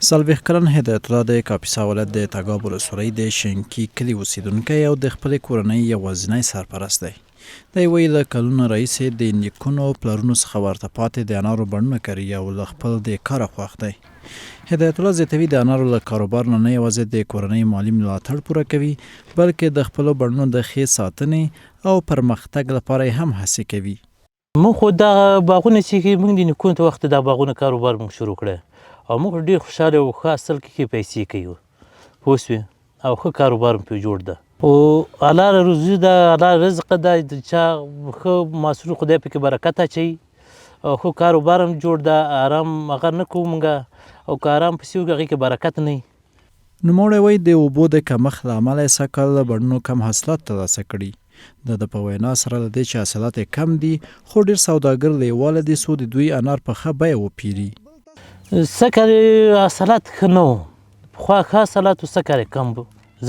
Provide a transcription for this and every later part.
څلوېښت کلن هدایت الله د کاپیسا ولایت د تګاب ولسوالۍ د شنکي کلي اوسېدونکی او د خپلې کورنۍ یوازینی سرپرست دی. دی وایي له کلونو راهیسې د نیکونو او پلرونو څخه ورته پاتې د انارو بڼونه کري او له خپل د کاره خوښ دی. هدایت الله زیاتوي د انارو له کاروبار نه یوازې د کورنۍ مالي ملاتړ پوره کوي بلکې د خپلو بڼونو د ښې ساتنې او پرمختګ لپاره یې هم هڅې کوي. موږ خو دغه باغونه چې موږ د نیکونو ته وخت د باغونو کاروبار موږ شروع کړی او موږ ډېر خوشحاله او ښه اصل کې پیسې کوي پوه شوې او ښه کاروبار مو پرې جوړ ده او الله روزي ده الله رزق ده د چا ښه محصول خدای پکې برکت اچوي او ښه کاروبار هم جوړ ده ارام هغه نه کوو موږ او که ارام پسې وکړو هغې کې برکت نه وي. نوموړی وایي د اوبو د کمښت له امله یې سږ کال له بڼونو کم حاصلات ترلاسه کړي. د په وینا سره له دې چې حاصلات یې کم دي خو ډېر سوداګر لیواله دي څو د دوی انار په ښه بیه وپېري. سږ کال حاصلات ښه نه وو پخوا ښه حاصلات وو سږ کال یې کم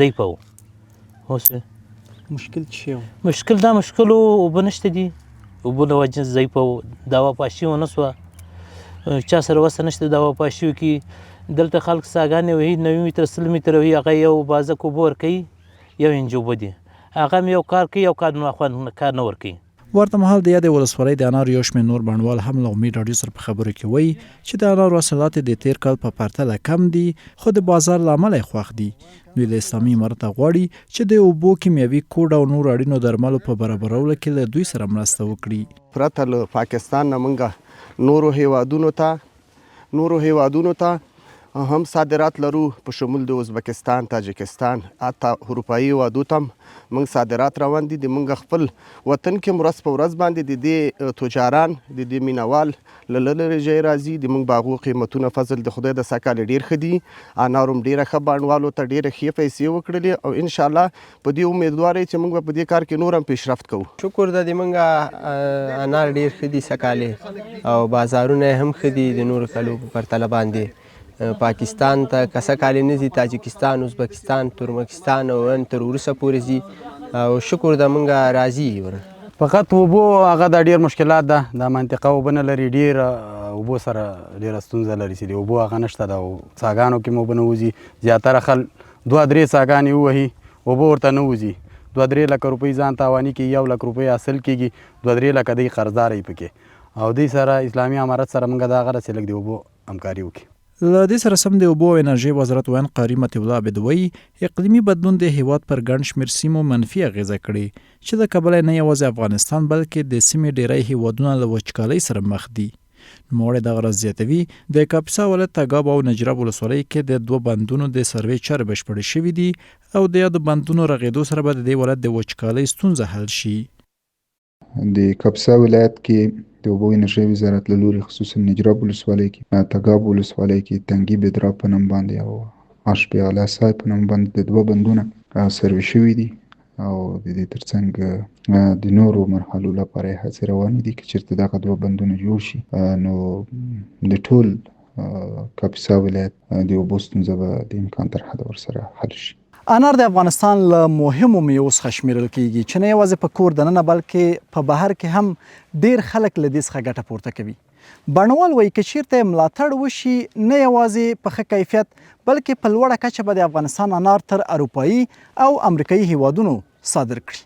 ضعیفه وو اوس مشکل څه و؟ مشکل دا مشکل و اوبه نشته دي اوبو له وجې ضعیفه وو دوا پاشي ونه سوه چا سره وسه نشته دوا پاشي وکړي دلته خلک څاګانې وهي 90 متره 100 متره وهي هغه یو بازک اوبه ورکوي یو انچ اوبه دي هغه هم یو کار کوي یو کار نه ورکوي. ورته مهال د یادې ولسوالۍ د انارو یو شمېر نور بڼوال هم له امید راډیو سره په خبرو کې وایي چې د انارو حاصلات د تیر کال په پرتله کم دي خو د بازار له امله یې خوښ دي. دوی له اسلامي امارت غواړي چې د اوبو کیمیاوي کوډ او نور اړینو درملو په برابرولو کې له دوی سره مرسته وکړي. پرته له پاکستان نه موږ نورو هیوادونو ته هم صادرات لرو په شمول د ازبکستان، تاجکستان، حتی اروپایي هیوادو ته موږ صادرات روان دي. د موږ خپل وطن کې ورځ په ورځ باندې د دې تجاران د دې مینوال له لرې ځایه راځي. د موږ باغو قیمتونه فضل د خدای د سږ کال ډېر ښه دي. انارو هم ډېره ښه بڼوالو ته ډېرې ښې پیسې وکړلې او انشاءالله په دې امیدوار یو چې موږ په دې کار کې نور هم پیشرفت کوو. شکر ده د موږ انار ډېر ښه دي سږ کال او بازارونه هم ښه دي د نورو کالو په پرتله باندې. پاکستان ته که څه کال نه ځي تاجکستان، ازبکستان، ترکمنستان او تر وروسته پورې ځي او شکر ده موږ راضي. فقط اوبو هغه د ډېر مشکلات ده دا منطقه اوبه نه لري ډېر اوبو سره ډېره ستونزه لري چې د اوبو هغه نشته ده او څاګانو کې هم اوبه نه وځي. زیاتره خلک 2-3 څاګانې ووهي اوبه ورته نه وځي 2-3 لکه روپۍ ځان تاواني کېږي 1 لک روپۍ حاصل کېږي 2-3 لکه دی قرضدار یې پکې او دوی سره اسلامي امارت سره موږ دغه چې لږ د اوبو همکاري وکړي. له دې سره سم د اوبو او انرژۍ وزارت ویاند قاري مطیع الله عابد وایي اقلیمي بدلون د هیواد پر ګڼ شمېر سیمو منفي اغیزه کړې چې د کبله نه یوازې افغانستان بلکې د سیمې ډیری هیوادونه له وچکالۍ سره مخ دي. نوموړی دغه راز زیاتوي د کاپیسا ولایت تګاب او نجراب ولسوالۍ کې د 2 بندونو د سروې چارې بشپړې شوي دي او د یادو بندونو رغېدو سره به د دې ولایت د وچکالۍ ستونزه حل شي. د کاپیسا ولایت کې د اوبو انرژۍ وزارت له لوري خصوصا نجراب ولسوالۍ کې تګاب ولسوالۍ کې تنګي بدراب په نوم باندې او اشبي اعلی سای په نوم باندې د 2 بندونه سروې شوي دي او د دې ترڅنګ د نورو مرحلو لپاره هڅې روانې دي چې چېرته دغه 2 بندونه جوړ شي نو د ټول کاپیسا ولایت د اوبو ستونزه به د امکان تر حده ورسره حل شي. انار د افغانستان له مهمو میوو څخه شمیرل کیږي چې نه یوازې په کور دننه بلکې په بهر کې هم ډیر خلک له دې څخه ګټه پورته کوي. بڼوال وایي که چیرته ملاتړ وشي نه یوازې په ښه کیفیت بلکې په لوړه کچه به د افغانستان انار تر اروپایي او امریکایي هیوادونو صادر کړي.